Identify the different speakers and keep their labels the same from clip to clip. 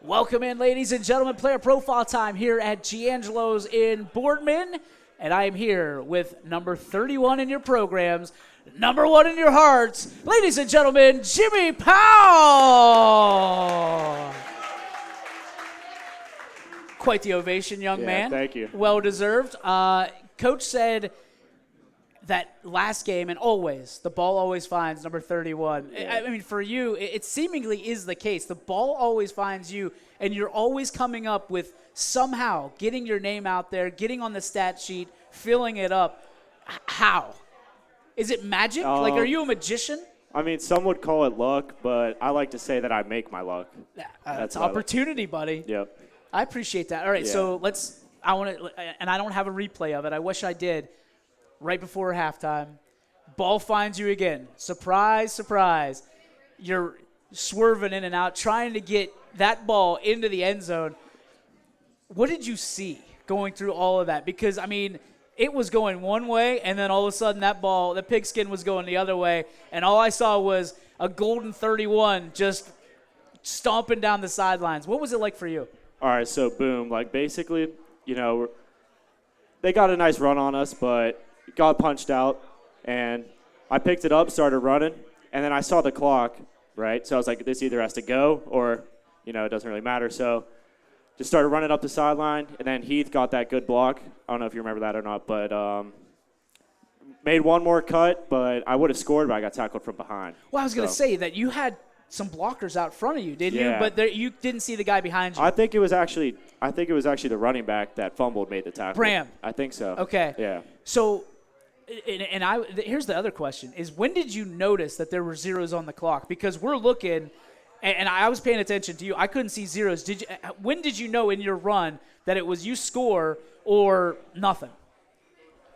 Speaker 1: Welcome in, ladies and gentlemen. Player profile time here at Giangelo's in Boardman. And I am here with number 31 in your programs, number 1 in your hearts, ladies and gentlemen, Jimmy Powell. Quite the ovation, young man.
Speaker 2: Thank you.
Speaker 1: Well deserved. Coach said that last game, and always, the ball always finds number 31.
Speaker 2: Yeah.
Speaker 1: I mean, for you, it seemingly is the case. The ball always finds you, and you're always coming up with somehow getting your name out there, getting on the stat sheet, filling it up. How? Is it magic? Are you a magician?
Speaker 2: I mean, some would call it luck, but I like to say that I make my luck.
Speaker 1: That's opportunity, buddy.
Speaker 2: Yep.
Speaker 1: I appreciate that. All right, so I want to, and I don't have a replay of it. I wish I did. Right before halftime, ball finds you again. Surprise, surprise. You're swerving in and out, trying to get that ball into the end zone. What did you see going through all of that? Because, I mean, it was going one way, and then all of a sudden that ball, the pigskin was going the other way, and all I saw was a golden 31 just stomping down the sidelines. What was it like for you?
Speaker 2: All right, so boom. Basically, they got a nice run on us, but got punched out, and I picked it up, started running, and then I saw the clock, right? So I was like, this either has to go or, it doesn't really matter. So just started running up the sideline, and then Heath got that good block. I don't know if you remember that or not, but made one more cut, but I would have scored, but I got tackled from behind.
Speaker 1: Well, I was going to say that you had some blockers out front of you, didn't you?
Speaker 2: Yeah.
Speaker 1: But you didn't see the guy behind you.
Speaker 2: I think it was actually the running back that fumbled made the tackle.
Speaker 1: Bram.
Speaker 2: I think so.
Speaker 1: Okay.
Speaker 2: Yeah.
Speaker 1: So, here's the other question: is when did you notice that there were zeros on the clock? Because we're looking, and I was paying attention to you. I couldn't see zeros. When did you know in your run that it was you score or nothing?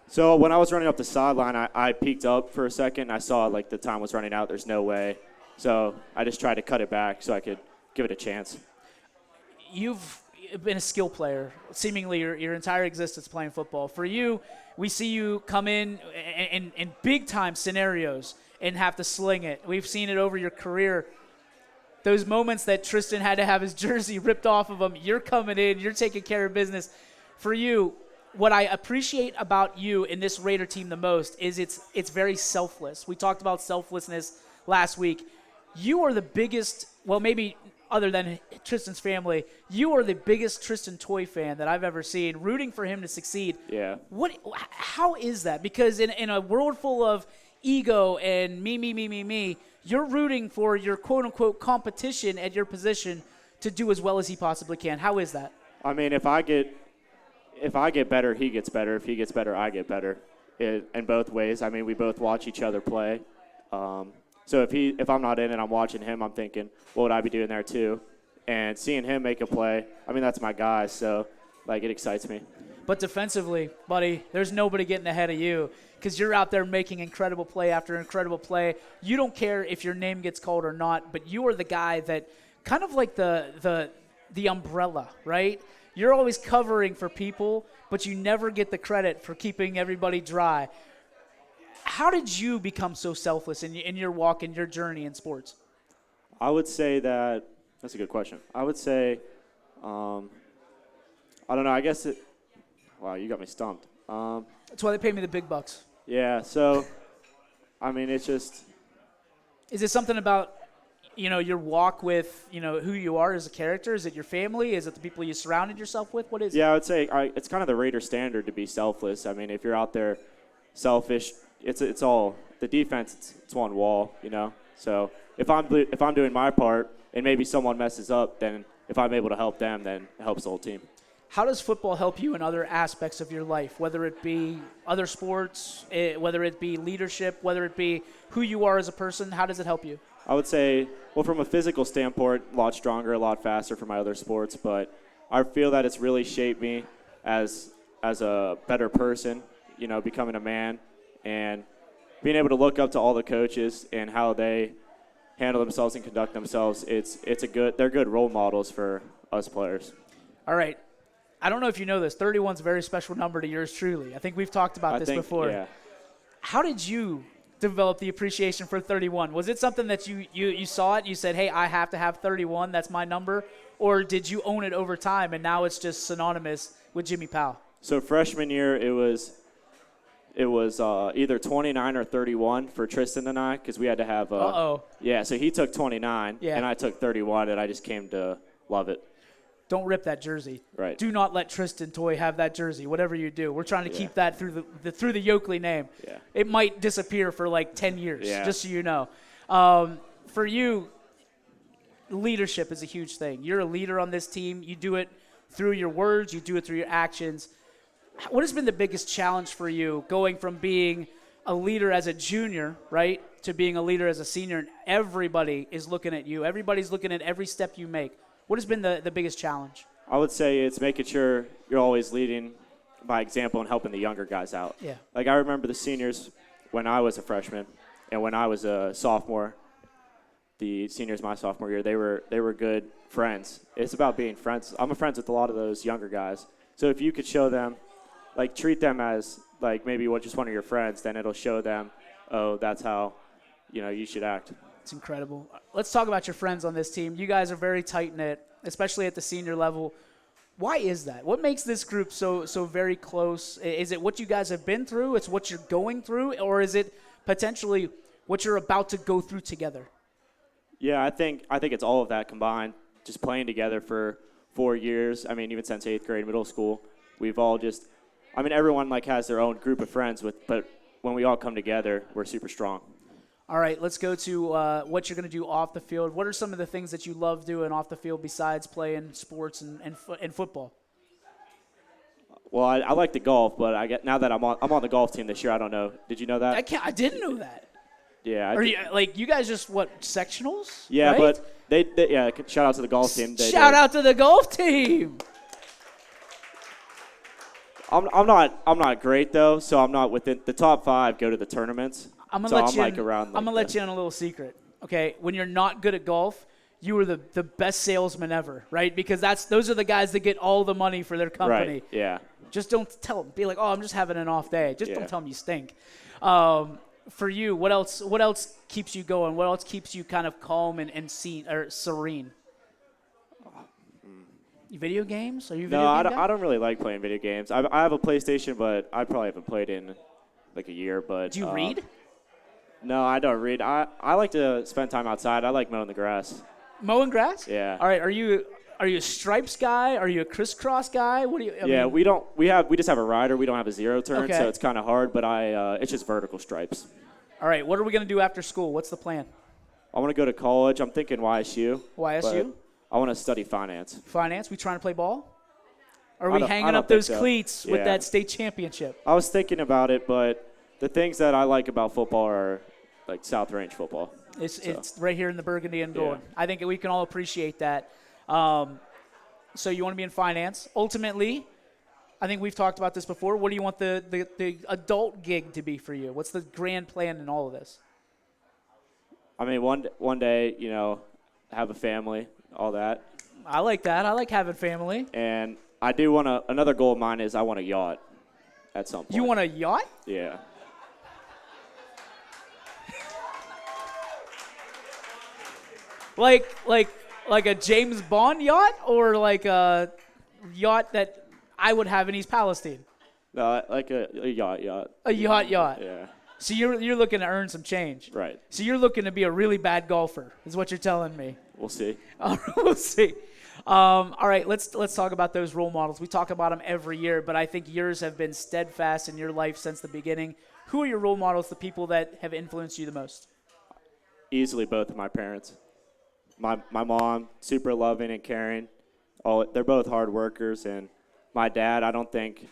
Speaker 2: So when I was running up the sideline, I peeked up for a second. I saw the time was running out. There's no way. So I just tried to cut it back so I could give it a chance.
Speaker 1: You've been a skill player, seemingly your entire existence playing football. For you, we see you come in big-time scenarios and have to sling it. We've seen it over your career. Those moments that Tristan had to have his jersey ripped off of him, you're coming in, you're taking care of business. For you, what I appreciate about you in this Raider team the most is it's very selfless. We talked about selflessness last week. You are the biggest, well, maybe other than Tristan's family, you are the biggest Tristan Toy fan that I've ever seen, rooting for him to succeed.
Speaker 2: Yeah.
Speaker 1: How is that? Because in a world full of ego and me, you're rooting for your quote-unquote competition at your position to do as well as he possibly can. How is that? I
Speaker 2: mean, if I get better, he gets better. If he gets better, I get better. In both ways. I mean, we both watch each other play. So if I'm not in and I'm watching him, I'm thinking, what would I be doing there too? And seeing him make a play, I mean, that's my guy. So, it excites me.
Speaker 1: But defensively, buddy, there's nobody getting ahead of you because you're out there making incredible play after incredible play. You don't care if your name gets called or not, but you are the guy that kind of like the umbrella, right? You're always covering for people, but you never get the credit for keeping everybody dry. How did you become so selfless in your walk and your journey in sports?
Speaker 2: I would say that's a good question. I would say, I don't know, I guess wow, you got me stumped.
Speaker 1: That's why they pay me the big bucks.
Speaker 2: Yeah, so, I mean, it's just.
Speaker 1: Is it something about, your walk with, who you are as a character? Is it your family? Is it the people you surrounded yourself with? What is it?
Speaker 2: Yeah, I would say it's kind of the Raider standard to be selfless. I mean, if you're out there selfish, it's all the defense. It's one wall, So if I'm doing my part and maybe someone messes up, then if I'm able to help them, then it helps the whole team.
Speaker 1: How does football help you in other aspects of your life, whether it be other sports, whether it be leadership, whether it be who you are as a person? How does it help you?
Speaker 2: I would say, well, from a physical standpoint, a lot stronger, a lot faster for my other sports, but I feel that it's really shaped me as a better person, becoming a man and being able to look up to all the coaches and how they handle themselves and conduct themselves. They're good role models for us players.
Speaker 1: All right. I don't know if you know this. 31's a very special number to yours truly. I think we've talked about this before.
Speaker 2: Yeah.
Speaker 1: How did you develop the appreciation for 31? Was it something that you saw it, you said, hey, I have to have 31, that's my number? Or did you own it over time, and now it's just synonymous with Jimmy Powell?
Speaker 2: So freshman year, it was either 29 or 31 for Tristan and I, because we had to have. Yeah, so he took 29, and I took 31, and I just came to love it.
Speaker 1: Don't rip that jersey.
Speaker 2: Right.
Speaker 1: Do not let Tristan Toy have that jersey. Whatever you do, we're trying to keep that through the Yoakley name.
Speaker 2: Yeah.
Speaker 1: It might disappear for like 10 years, just so you know. For you, leadership is a huge thing. You're a leader on this team. You do it through your words. You do it through your actions. What has been the biggest challenge for you going from being a leader as a junior, right, to being a leader as a senior, and everybody is looking at you. Everybody's looking at every step you make. What has been the biggest challenge?
Speaker 2: I would say it's making sure you're always leading by example and helping the younger guys out.
Speaker 1: Yeah.
Speaker 2: Like I remember the seniors when I was a freshman and when I was a sophomore, the seniors my sophomore year, they were good friends. It's about being friends. I'm friends with a lot of those younger guys. So if you could show them, like treat them as like maybe just one of your friends, then it'll show them, oh, that's how, you should act.
Speaker 1: It's incredible. Let's talk about your friends on this team. You guys are very tight-knit, especially at the senior level. Why is that? What makes this group so very close? Is it what you guys have been through? It's what you're going through? Or is it potentially what you're about to go through together?
Speaker 2: Yeah, I think it's all of that combined. Just playing together for 4 years. I mean, even since 8th grade, middle school, we've all everyone has their own group of friends, but when we all come together, we're super strong.
Speaker 1: All right, let's go to what you're going to do off the field. What are some of the things that you love doing off the field besides playing sports and football?
Speaker 2: Well, I like to golf, but now that I'm on the golf team this year. I don't know. Did you know that?
Speaker 1: I didn't know that.
Speaker 2: Yeah.
Speaker 1: You guys just sectionals?
Speaker 2: Yeah,
Speaker 1: right?
Speaker 2: but they shout out to the golf team.
Speaker 1: Shout out to the golf team.
Speaker 2: I'm not great though, so I'm not within the top 5. Go to the tournaments.
Speaker 1: I'm gonna let you in a little secret. Okay, when you're not good at golf, you are the best salesman ever, right? Because those are the guys that get all the money for their company.
Speaker 2: Right. Yeah.
Speaker 1: Just don't tell them. Be like, oh, I'm just having an off day. Just don't tell them you stink. For you, what else keeps you going? What else keeps you kind of calm and serene? Video games? Are you video game guy?
Speaker 2: I don't really like playing video games. I have a PlayStation, but I probably haven't played in like a year. But
Speaker 1: do you read?
Speaker 2: No, I don't read. I like to spend time outside. I like mowing the grass.
Speaker 1: Mowing grass?
Speaker 2: Yeah.
Speaker 1: All right. Are you a stripes guy? Are you a crisscross guy? What do you?
Speaker 2: We just have a rider. We don't have a zero turn,
Speaker 1: okay.
Speaker 2: So it's kind of hard. But it's just vertical stripes.
Speaker 1: All right. What are we gonna do after school? What's the plan?
Speaker 2: I want to go to college. I'm thinking YSU.
Speaker 1: YSU.
Speaker 2: I want to study finance.
Speaker 1: Finance? We trying to play ball? Or are we hanging up those cleats with that state championship?
Speaker 2: I was thinking about it, but the things that I like about football are like South Range football.
Speaker 1: It's right here in the burgundy and gold.
Speaker 2: Yeah.
Speaker 1: I think we can all appreciate that. So you want to be in finance. Ultimately, I think we've talked about this before. What do you want the adult gig to be for you? What's the grand plan in all of this?
Speaker 2: I mean, one day, have a family. All that.
Speaker 1: I like that. I like having family.
Speaker 2: And I do want another goal of mine is I want a yacht at some point.
Speaker 1: You want a yacht?
Speaker 2: Yeah.
Speaker 1: Like a James Bond yacht, or like a yacht that I would have in East Palestine?
Speaker 2: No, like a yacht.
Speaker 1: A yacht.
Speaker 2: Yeah.
Speaker 1: So you're looking to earn some change.
Speaker 2: Right.
Speaker 1: So you're looking to be a really bad golfer, is what you're telling me.
Speaker 2: We'll see.
Speaker 1: We'll see. All right, let's talk about those role models. We talk about them every year, but I think yours have been steadfast in your life since the beginning. Who are your role models, the people that have influenced you the most? Easily
Speaker 2: both of my parents. My mom, super loving and caring. They're both hard workers, and my dad, I don't think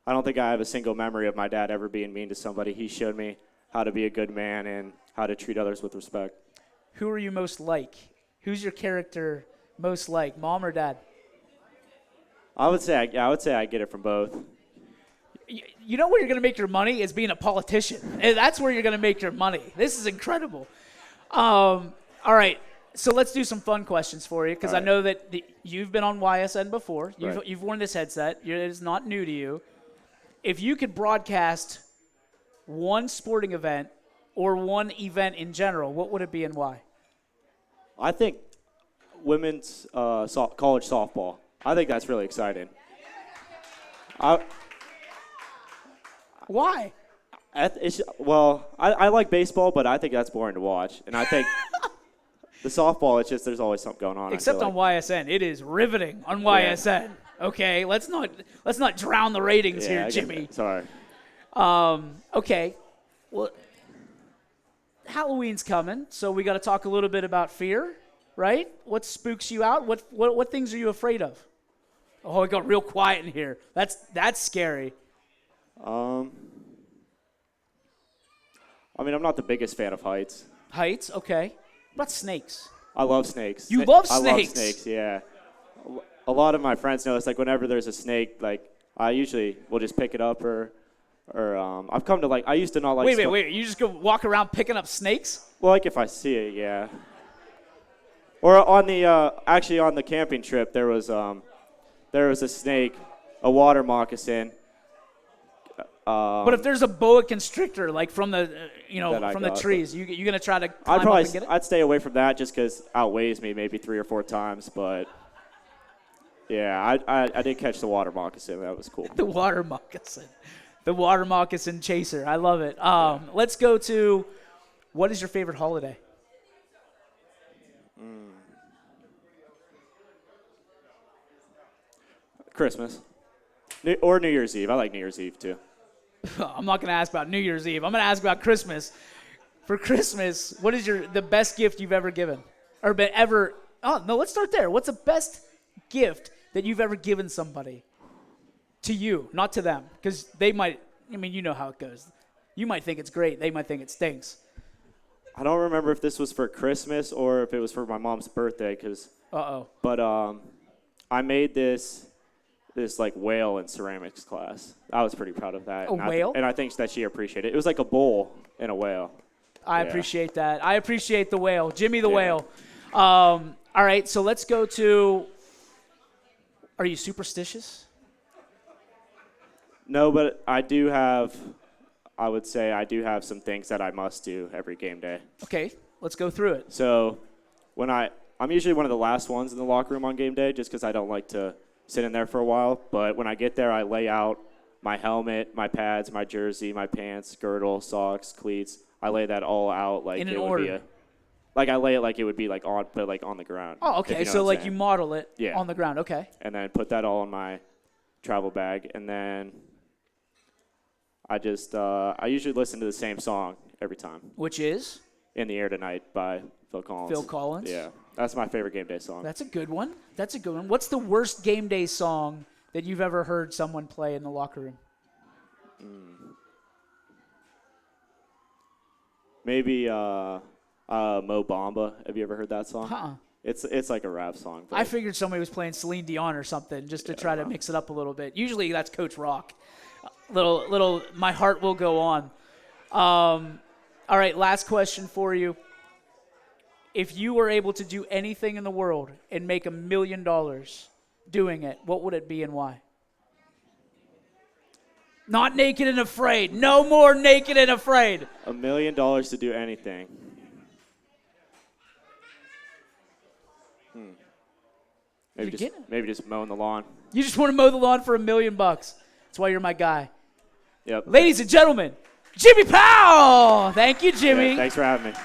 Speaker 2: I have a single memory of my dad ever being mean to somebody. He showed me how to be a good man and how to treat others with respect.
Speaker 1: Who are you most like? Who's your character most like, mom or dad?
Speaker 2: I would say I get it from both.
Speaker 1: You know where you're going to make your money is being a politician. And that's where you're going to make your money. This is incredible. All right, so let's do some fun questions for you because I know that you've been on YSN before. You've worn this headset. It is not new to you. If you could broadcast one sporting event or one event in general, what would it be and why?
Speaker 2: I think women's college softball. I think that's really exciting.
Speaker 1: Why?
Speaker 2: I like baseball, but I think that's boring to watch. And I think the softball, it's just there's always something going on.
Speaker 1: Except on YSN. It is riveting on YSN. Okay, let's not drown the ratings here, Jimmy.
Speaker 2: Sorry.
Speaker 1: Okay. Well, Halloween's coming, so we got to talk a little bit about fear, right? What spooks you out? What things are you afraid of? Oh, it got real quiet in here. That's scary.
Speaker 2: I'm not the biggest fan of heights.
Speaker 1: Heights, okay. What about snakes?
Speaker 2: I love snakes.
Speaker 1: You love snakes?
Speaker 2: I love snakes, yeah. A lot of my friends know it's like whenever there's a snake, like I usually will just pick it up or I've come to I used to not like.
Speaker 1: Wait. You just go walk around picking up snakes?
Speaker 2: Well, like if I see it, yeah. Or on the camping trip, there was a snake, a water moccasin.
Speaker 1: But if there's a boa constrictor, like from the trees, you gonna try to climb up and get it?
Speaker 2: I'd stay away from that just because outweighs me maybe 3 or 4 times. But yeah, I did catch the water moccasin. That was cool.
Speaker 1: The water moccasin chaser. I love it. Let's go to, what is your favorite holiday?
Speaker 2: Christmas or New Year's Eve. I like New Year's Eve too.
Speaker 1: I'm not going to ask about New Year's Eve. I'm going to ask about Christmas. For Christmas, what is the best gift you've ever given? Oh, no, let's start there. What's the best gift that you've ever given somebody? To you, not to them. Because they might, you know how it goes. You might think it's great. They might think it stinks.
Speaker 2: I don't remember if this was for Christmas or if it was for my mom's birthday. But I made this whale in ceramics class. I was pretty proud of that.
Speaker 1: Whale?
Speaker 2: And I think that she appreciated it. It was like a bowl and a whale.
Speaker 1: I appreciate that. I appreciate the whale. Jimmy the whale. All right, so let's go to, are you superstitious?
Speaker 2: No, but I would say I do have some things that I must do every game day.
Speaker 1: Okay, let's go through it.
Speaker 2: So I'm usually one of the last ones in the locker room on game day just because I don't like to sit in there for a while. But when I get there, I lay out my helmet, my pads, my jersey, my pants, girdle, socks, cleats. I lay that all out like
Speaker 1: in an
Speaker 2: it would
Speaker 1: order.
Speaker 2: I lay it like it would be on the ground.
Speaker 1: Oh, okay. So you model it on the ground. Okay.
Speaker 2: And then put that all in my travel bag, and then I usually listen to the same song every time.
Speaker 1: Which is?
Speaker 2: In the Air Tonight by Phil Collins.
Speaker 1: Phil Collins?
Speaker 2: Yeah. That's my favorite game day song.
Speaker 1: That's a good one. What's the worst game day song that you've ever heard someone play in the locker room?
Speaker 2: Maybe Mo Bamba. Have you ever heard that song?
Speaker 1: Uh-uh.
Speaker 2: It's like a rap song.
Speaker 1: I figured somebody was playing Celine Dion or something just to try to mix it up a little bit. Usually that's Coach Rock. Little My Heart Will Go On. All right, last question for you. If you were able to do anything in the world and make $1 million doing it, what would it be and why? Not naked and afraid. No more naked and afraid.
Speaker 2: $1 million to do anything. Maybe just mowing the lawn.
Speaker 1: You just want to mow the lawn for $1 million. That's why you're my guy.
Speaker 2: Yep.
Speaker 1: Ladies and gentlemen, Jimmy Powell. Thank you, Jimmy.
Speaker 2: Yeah, thanks for having me.